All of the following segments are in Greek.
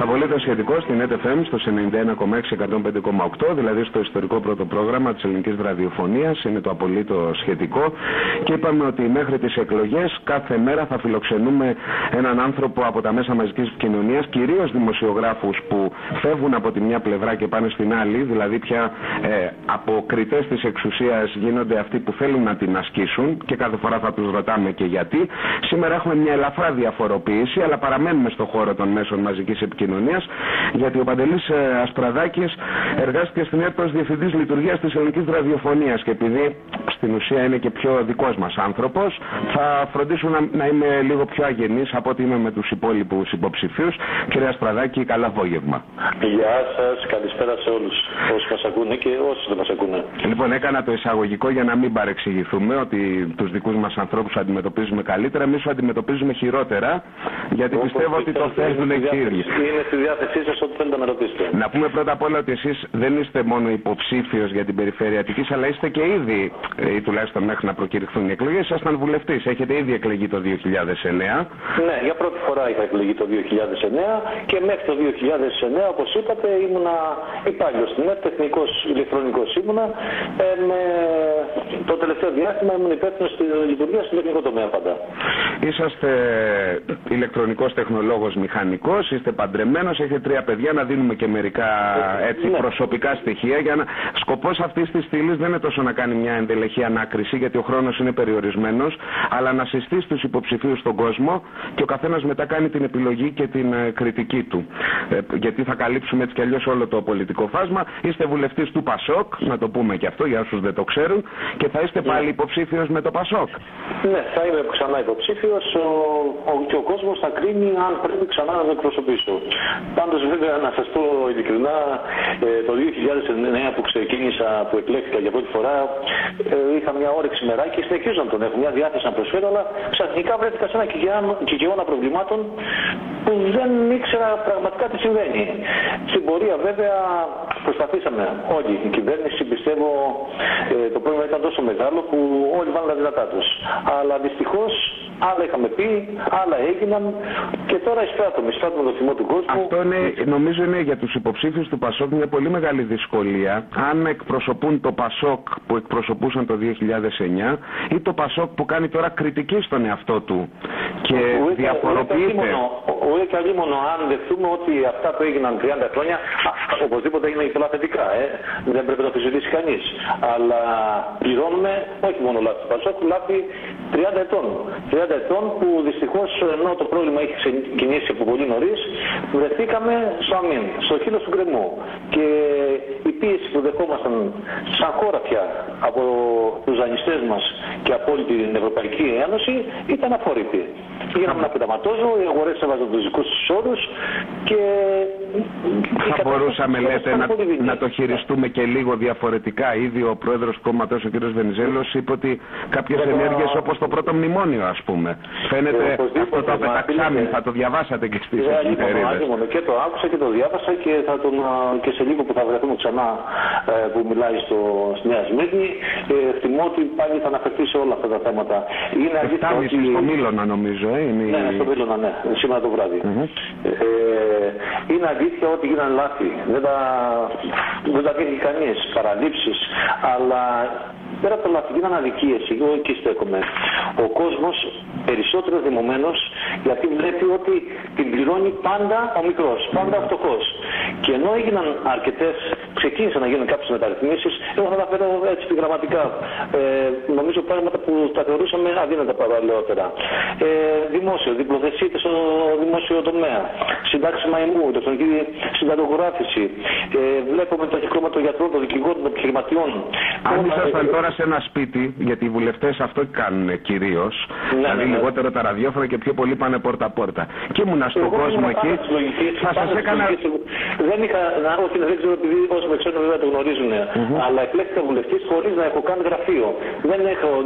απολύτως σχετικό στην ETFM στο 91,6-105,8, δηλαδή στο ιστορικό πρώτο πρόγραμμα της ελληνικής ραδιοφωνίας. Είναι το απολύτως σχετικό. Και είπαμε ότι μέχρι τις εκλογές κάθε μέρα θα φιλοξενούμε έναν άνθρωπο από τα μέσα μαζικής επικοινωνίας, κυρίως δημοσιογράφους που φεύγουν από τη μια πλευρά και πάνε στην άλλη, δηλαδή πια από κριτές της εξουσίας γίνονται αυτοί που θέλουν να την ασκήσουν και κάθε φορά θα τους ρωτάμε και γιατί. Σήμερα έχουμε μια ελαφρά διαφοροποίηση, αλλά παραμένουμε στο χώρο των μέσων μαζικής επικοινωνίας, γιατί ο Παντελής Ασπραδάκης εργάστηκε στην ΕΡΤ ως Διευθυντής Λειτουργίας της Ελληνικής Ραδιοφωνίας και επειδή στην ουσία είναι και πιο δικός μας άνθρωπος, θα φροντίσω να είμαι λίγο πιο αγενής από ότι είμαι με τους υπόλοιπους υποψηφίους. Κύριε Ασπραδάκη, καλό απόγευμα. Γεια σας, καλησπέρα σε όλους όσοι μας ακούνε και όσοι δεν μας ακούνε. Λοιπόν, έκανα το εισαγωγικό για να μην παρεξηγηθούμε ότι τους δικούς μας ανθρώπους αντιμετωπίζουμε καλύτερα, εμείς τους αντιμετωπίζουμε χειρότερα, γιατί πιστεύω ότι το θέλουν οι κύριοι. Είναι στη διάθεσή σας ό,τι θέλετε να ρωτήσετε. Να πούμε πρώτα απ' όλα ότι εσείς δεν είστε μόνο υποψήφιος για την περιφέρεια Αττικής, αλλά είστε και ήδη, ή τουλάχιστον μέχρι να προκηρυχθούν οι εκλογές, ήσασταν βουλευτής. Έχετε ήδη εκλεγεί το 2009. Ναι, για πρώτη φορά είχα εκλεγεί το 2009 και μέχρι το 2009, όπως είπατε, ήμουνα υπάλληλος στην ΕΡΤ, τεχνικός ηλεκτρονικός ήμουνα. Το τελευταίο διάστημα ήμουν υπεύθυνος στη λειτουργία στον τεχνικό τομέα πάντα. Είσαστε ηλεκτρονικός τεχνολόγος μηχανικός, είστε παντρεμένος, έχετε 3 παιδιά, να δίνουμε και μερικά έτσι προσωπικά στοιχεία. Σκοπός αυτής της στήλης δεν είναι τόσο να κάνει μια εντελεχή ανάκριση, γιατί ο χρόνος είναι περιορισμένος, αλλά να συστήσει τους υποψηφίους στον κόσμο και ο καθένας μετά κάνει την επιλογή και την κριτική του. Γιατί θα καλύψουμε έτσι κι αλλιώς όλο το πολιτικό φάσμα. Είστε βουλευτής του ΠΑΣΟΚ, να το πούμε και αυτό για όσους δεν το ξέρουν, και θα είστε πάλι υποψήφιος με το ΠΑΣΟΚ. Ναι, θα είμαι ξανά υποψήφιος και ο κόσμος θα κρίνει αν πρέπει ξανά να το εκπροσωπήσω. Πάντως, βέβαια, να σας πω ειλικρινά, το 2009 που ξεκίνησα, που εκλέχθηκα για πρώτη φορά, είχα μια όρεξη μεράκι και συνεχίζω να τον έχω, μια διάθεση να προσφέρω, αλλά ξαφνικά βρέθηκα σε ένα κικαιώνα προβλημάτων που δεν ήξερα πραγματικά τι συμβαίνει. Στην πορεία, βέβαια, προσπαθήσαμε όλοι. Η κυβέρνηση, πιστεύω, το πρόβλημα ήταν τόσο μεγάλο που όλοι βάλουν τα δυνατά τους. Αλλά δυστυχώς άλλα είχαμε πει, άλλα έγιναν και τώρα εισπράττουμε το θυμό του κόσμου. Αυτό νομίζω είναι για τους υποψήφιους του ΠΑΣΟΚ μια πολύ μεγάλη δυσκολία. Αν εκπροσωπούν το ΠΑΣΟΚ που εκπροσωπούσαν το 2009 ή το ΠΑΣΟΚ που κάνει τώρα κριτική στον εαυτό του και διαφοροποιείται. Ούτε καλή μόνο αν δεχτούμε ότι αυτά που έγιναν 30 χρόνια οπωσδήποτε είναι πολλά θετικά. Δεν πρέπει να το αμφισβητήσει κανείς. Αλλά πληρώνουμε όχι μόνο λάθη του ΠΑΣΟΚ, λάθη 30 ετών. 30 ετών που δυστυχώς ενώ το πρόβλημα έχει ξεκινήσει από πολύ νωρίς, βρεθήκαμε στο αμήν, στο χείλος του γκρεμού. Και η πίεση που δεχόμασταν σαν χώρα πια από τους δανειστές μας και από όλη την Ευρωπαϊκή Ένωση ήταν αφόρητη. Πήγαμε να πειραματώζω, οι αγορές έβαζαν τους δικούς τους όρους και... Θα μπορούσαμε, λέτε, να το χειριστούμε και λίγο διαφορετικά. Ήδη ο πρόεδρος του κόμματος, ο κ. Βενιζέλος, είπε ότι κάποιες ενέργειες όπως το πρώτο μνημόνιο, ας πούμε. Φαίνεται αυτό το απεταξάμι, θα το διαβάσατε και στις εφημερίδες. Και το άκουσα και το διάβασα και σε λίγο που θα βρεθούμε ξανά που μιλάει στη Νέα Σμύρνη, εκτιμώ ότι πάλι θα αναφερθεί σε όλα αυτά τα θέματα. Είναι αλήθεια ότι... στο Μήλωνα, νομίζω, Ναι, στο Μήλωνα, ναι, σήμερα το βράδυ. Είναι αλήθεια ότι γίνανε λάθη. Δεν τα δείχνει κανείς, παραλήψεις, αλλά πέρα από το λάθη γίνανε αδικίες. Εγώ εκεί στέκομαι. Ο κόσμος περισσότερο δημωμένος, γιατί βλέπει ότι την πληρώνει πάντα ο μικρός, πάντα ο φτωχός. Και ενώ έγιναν αρκετές, ξεκίνησαν να γίνουν κάποιες μεταρρυθμίσεις, εγώ θα τα φέρω έτσι επιγραμματικά. Νομίζω πράγματα που τα θεωρούσαμε αδύνατα παλαιότερα. Δημόσιο, διπλοθεσίες στο δημόσιο τομέα, συντάξει μαϊμού, ηλεκτρονική συνταγογράφηση. Βλέπουμε το κυκλώμα των γιατρών, των δικηγόρων, των επιχειρηματιών. Αν ήσασταν τώρα σε ένα σπίτι, γιατί οι βουλευτές αυτό κάνουν κυρίως, δηλαδή λιγότερο τα ραδιόφωνα και πιο πολύ πάνε πόρτα-πόρτα. Και ήμουνα στον κόσμο εκεί, θα σας έκανα... Δεν ξέρω επειδή όσοι με ξέρουν βέβαια το γνωρίζουν, αλλά εκλέχθηκα βουλευτής χωρίς να έχω καν γραφείο.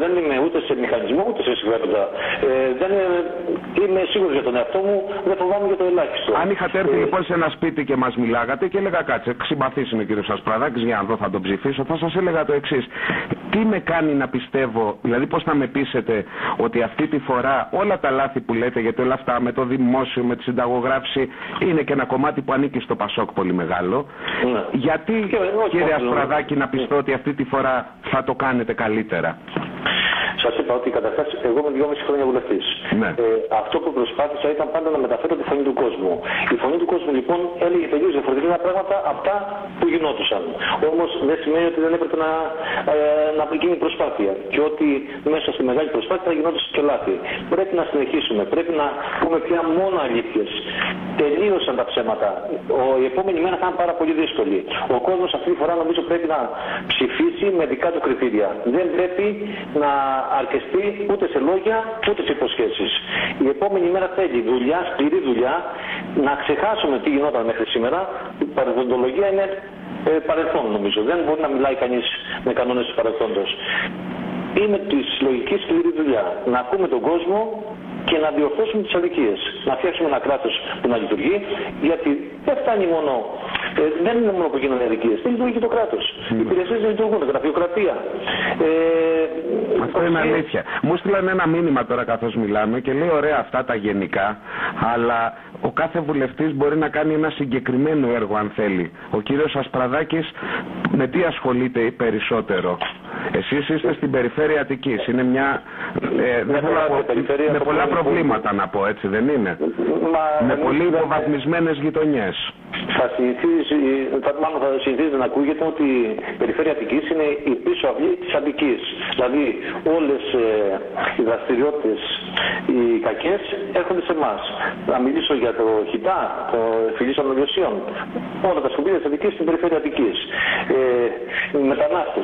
Δεν είμαι ούτε σε μηχανισμό ούτε σε συμφέροντα. Είμαι σίγουρος για τον εαυτό μου, δεν φοβάμαι για το ελάχιστο. Αν είχατε έρθει λοιπόν σε ένα σπίτι και μας μιλάγατε και έλεγα κάτσε, συμπαθής είναι ο κ. Ασπραδάκης, για να δω θα τον ψηφίσω, θα σας έλεγα το εξής. Τι με κάνει να πιστεύω, δηλαδή πώς θα με πείσετε ότι αυτή τη φορά όλα τα λάθη που λέτε, γιατί όλα αυτά με το δημόσιο, με τη συνταγογράφηση, είναι και ένα κομμάτι που ανήκει στο Πασόκ πολύ μεγάλο. Γιατί, κύριε Ασπραδάκη, να πιστώ ότι αυτή τη φορά θα το κάνετε καλύτερα? Σας είπα ότι καταρχάς εγώ είμαι 2,5 χρόνια βουλευτής. Ναι. Αυτό που προσπάθησα ήταν πάντα να μεταφέρω τη φωνή του κόσμου. Η φωνή του κόσμου λοιπόν έλεγε τελείως διαφορετικά πράγματα από αυτά που γινόντουσαν. Όμως δεν σημαίνει ότι δεν έπρεπε να γίνει προσπάθεια. Και ότι μέσα στη μεγάλη προσπάθεια θα γινόντουσαν και λάθη. Πρέπει να συνεχίσουμε. Πρέπει να πούμε πια μόνο αλήθειες. Τελείωσαν τα ψέματα. Η επόμενη μέρα θα είναι πάρα πολύ δύσκολη. Ο κόσμος αυτή τη φορά νομίζω πρέπει να ψηφίσει με δικά του κριτήρια. Δεν πρέπει να αρκεστεί ούτε σε λόγια ούτε σε υποσχέσεις. Η επόμενη μέρα θέλει δουλειά, σκληρή δουλειά, να ξεχάσουμε τι γινόταν μέχρι σήμερα. Η παρελθοντολογία είναι παρελθόν νομίζω. Δεν μπορεί να μιλάει κανείς με κανόνες του παρελθόντος. Είναι τη λογική σκληρή δουλειά. Να ακούμε τον κόσμο και να διορθώσουμε τις αδικίες. Να φτιάξουμε ένα κράτος που να λειτουργεί, γιατί δεν φτάνει μόνο. Δεν είναι μόνο που γίνονται αδικίες. Δεν λειτουργεί και το κράτος. Οι υπηρεσίες δεν λειτουργούν, γραφειοκρατία. Αυτό είναι αλήθεια. Μου στείλανε ένα μήνυμα τώρα καθώς μιλάμε και λέει ωραία αυτά τα γενικά, αλλά ο κάθε βουλευτής μπορεί να κάνει ένα συγκεκριμένο έργο αν θέλει. Ο κύριος Ασπραδάκης με τι ασχολείται περισσότερο? Εσείς είστε στην περιφέρεια Αττικής. Είναι μια. Με πολλά προβλήματα να πω, έτσι δεν είναι? Με πολύ υποβαθμισμένες γειτονιές. Μάλλον θα συνηθίζει να ακούγεται ότι η περιφέρεια Αττικής είναι η πίσω αυλή της Αττικής. Δηλαδή όλες οι δραστηριότητες, οι κακές έρχονται σε εμάς. Να μιλήσω για το ΧΙΤΑ, το Φιλής Ανολιωσίων, όλα τα σκουπίδια της Αττικής στην περιφέρεια Αττικής. Οι μετανάστες,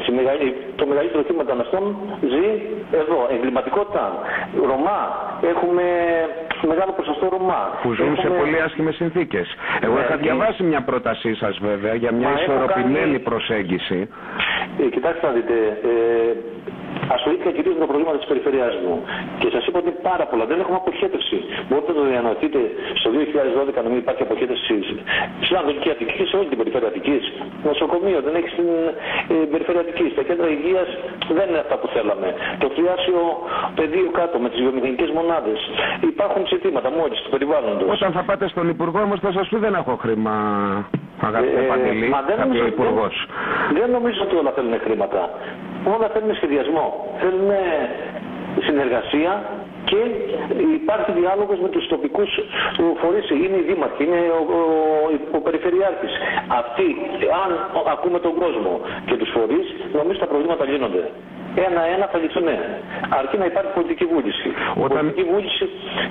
το μεγαλύτερο κύμα μεταναστών ζει εδώ. Εγκληματικότητα, Ρωμά, έχουμε μεγάλο ποσοστό Ρωμά. Που ζουν σε πολύ άσχημες συνθήκες. Εγώ είχα διαβάσει μια πρότασή σας βέβαια για μια ισορροπημένη προσέγγιση. Κοιτάξτε να δείτε, ασχολήθηκα κυρίως με τα προβλήματα της περιφερειάς μου και σας είπα ότι πάρα πολλά. Δεν έχουμε αποχέτευση. Μπορείτε να το διανοηθείτε στο 2012 να μην υπάρχει αποχέτευση στην Ανατολική Αττική και σε όλη την περιφέρεια Αττικής. Νοσοκομείο δεν έχει στην περιφέρεια Αττικής. Τα κέντρα υγείας δεν είναι αυτά που θέλαμε. Το θριάσιο πεδίο κάτω με τις βιομηχανικές μονάδες. Υπάρχουν ζητήματα μόλις του περιβάλλοντος. Όταν θα πάτε στον Υπουργό όμως θα σας πει δεν έχω χρήμα. Αγαπητέ Παντελή, κάποιο υπουργός. Δεν νομίζω ότι όλα θέλουν χρήματα. Όλα θέλουν σχεδιασμό. Θέλουν συνεργασία και υπάρχει διάλογος με τους τοπικούς φορείς. Είναι οι δήμαρχοι, είναι ο περιφερειάρχης. Αυτοί, αν ακούμε τον κόσμο και τους φορείς, νομίζω τα προβλήματα λύνονται. Ένα-ένα θα λυθούν, αρκεί να υπάρχει πολιτική βούληση. Πολιτική βούληση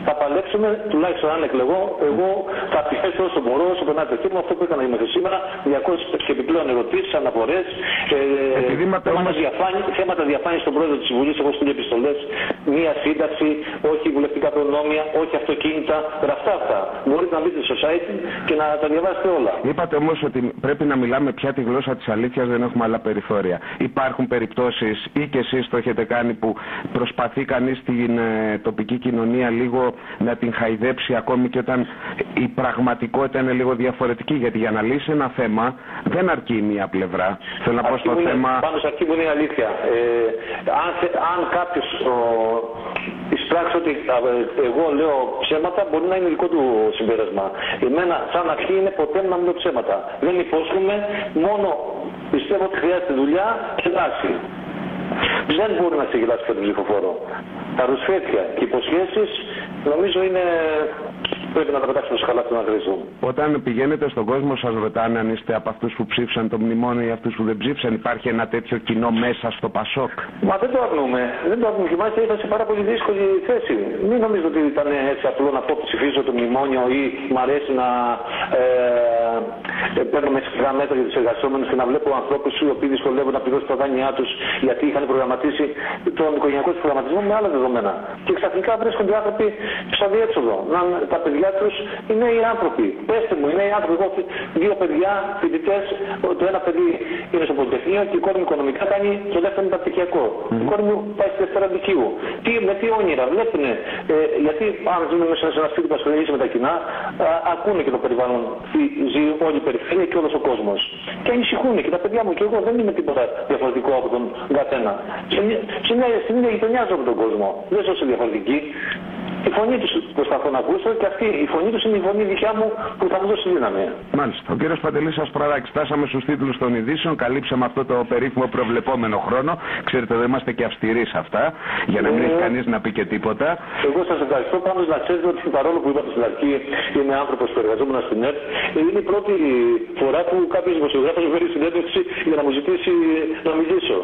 θα παλέψουμε, τουλάχιστον αν εκλεγώ, εγώ θα πιέσω όσο μπορώ, όσο περνάει το χέρι μου, αυτό που έκανα μέχρι σήμερα, 200 και επιπλέον ερωτήσεις, αναφορές, θέματα διαφάνειας στον πρόεδρο της Βουλής, έχω στείλει επιστολές, μία σύνταξη, όχι βουλευτικά προνόμια, όχι αυτοκίνητα, γραφτά αυτά. Μπορείτε να μπείτε στο site και να τα διαβάσετε όλα. Είπατε όμως ότι πρέπει να μιλάμε πια τη γλώσσα της αλήθειας, δεν έχουμε άλλα περιθώρια. Υπάρχουν περιπτώσεις και εσείς το έχετε κάνει που προσπαθεί κανείς στην τοπική κοινωνία λίγο να την χαϊδέψει ακόμη και όταν η πραγματικότητα είναι λίγο διαφορετική, γιατί για να λύσει ένα θέμα δεν αρκεί μία πλευρά. Θέλω να πω στο θέμα. Πάνω σε αρχή μου είναι η αλήθεια. Αν κάποιος εισπράξει ότι εγώ λέω ψέματα, μπορεί να είναι δικό του συμπέρασμα. Εμένα σαν αρχή είναι ποτέ να μην λέω ψέματα. Δεν υπόσχομαι, μόνο πιστεύω ότι χρειάζεται δουλειά και δράση. Δεν μπορεί να ξεγελάσει και τον ψηφοφόρο. Τα ρουσφέτια και υποσχέσεις νομίζω είναι. Πρέπει να τα πετάξουμε στο χαλάθι να χρειαστούν. Όταν πηγαίνετε στον κόσμο, σας ρωτάνε αν είστε από αυτούς που ψήφισαν το μνημόνιο ή αυτούς που δεν ψήφισαν? Υπάρχει ένα τέτοιο κοινό μέσα στο Πασόκ? Μα δεν το αρνούμε. Δεν το αρνούμε. Και μάλιστα ήρθα σε πάρα πολύ δύσκολη θέση. Μην νομίζω ότι ήταν έτσι απλό να πω ψηφίζω το μνημόνιο ή μου αρέσει να παίρνω με σκληρά μέτρα για τους εργαζόμενους και να βλέπω ανθρώπους οι οποίοι δυσκολεύονται να πληρώσουν τα δάνειά τους γιατί είχαν προγραμματίσει τον οικογενειακό του προγραμματισμό με άλλα δεδομένα. Και ξαφνικά βρίσκονται άνθρωποι στο αδιέξοδο. Τα παιδιά τους είναι οι άνθρωποι. Πέστε μου, είναι οι άνθρωποι. Εγώ δύο παιδιά, φοιτητές, το ένα παιδί είναι στο Πολυτεχνείο και η κόρη μου οικονομικά κάνει το δεύτερο μεταπτυχιακό. Η κόρη μου πάει στη δευτέρα δικείου. Με τι όνειρα βλέπουν, γιατί αν ζούμε μέσα σε ένα σπίτι που ασχολείται με τα κοινά, ακούνε και το περιβάλλον, ζει όλη η περιφέρεια και όλος ο κόσμος. Και ανησυχούν και τα παιδιά μου και εγώ δεν είμαι τίποτα διαφορετικό από τον καθένα. Στην ίδια γειτονιά ζω με τον κόσμο. Δεν ζω σε διαφορετική. Η φωνή τους προσπαθώ να ακούσω και αυτή η φωνή τους είναι η φωνή δικιά μου που θα μου δώσει δύναμη. Μάλιστα. Ο κύριος Παντελής Ασπραδάκης, φτάσαμε στους τίτλους των ειδήσεων, καλύψαμε αυτό το περίφημο προβλεπόμενο χρόνο. Ξέρετε, δεν είμαστε και αυστηροί σε αυτά, για να μην έχει κανείς να πει και τίποτα. Εγώ σας ευχαριστώ. Πάντως να ξέρετε ότι παρόλο που είπατε στην αρχή, είμαι άνθρωπος που εργαζόμουν στην ΕΡΤ, είναι η πρώτη φορά που κάποιος δημοσιογράφος μου φέρει συνέντευξη για να μου ζητήσει να μιλήσω.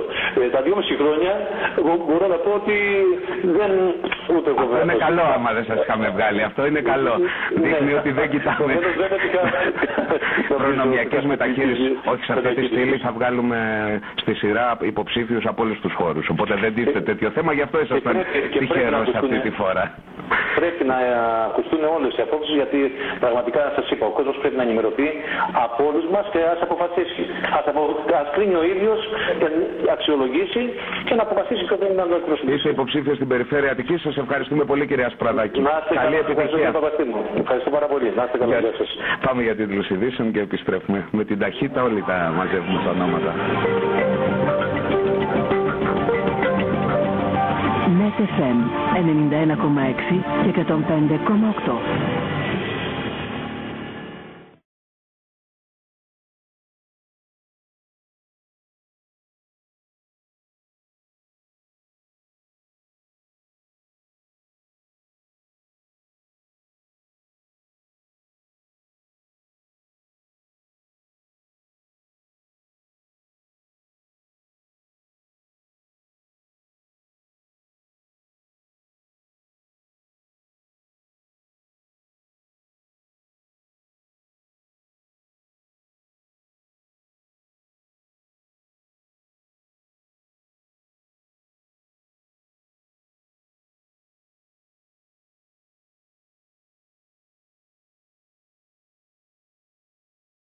Τα 2,5 χρόνια μπορώ να πω ότι δεν ούτε εγώ βέβαια. Είναι καλό άμα δεν σας είχαμε βγάλει. Αυτό είναι καλό. Δείχνει ότι δεν κοιτάμε προνομιακές μεταχείρισεις. Όχι, σε αυτή τη στήλη θα βγάλουμε στη σειρά υποψήφιους από όλους τους χώρους. Οπότε δεν τίθεται τέτοιο θέμα, γι' αυτό ήσασταν τυχερός αυτή τη φορά. Πρέπει να ακουστούν όλες οι απόψεις, γιατί πραγματικά σας είπα, ο κόσμος πρέπει να ενημερωθεί από όλους μας και ας αποφασίσει. Ας κρίνει ο ίδιος, αξιολογήσει και να αποφασίσει ποιο είναι να το εκπροσωπήσει. Είστε υποψήφιος στην περιφέρεια Αττικής. Σας ευχαριστούμε πολύ, κυρία Ασπραδάκη. Καλή επιτυχία. Ευχαριστώ πάρα πολύ. Να είστε καλά. Πάμε για τίτλους ειδήσεων και επιστρέφουμε. Με την ταχύτητα όλοι τα μαζεύουμε τα ονόματα. Net FM 91,6 και 105,8.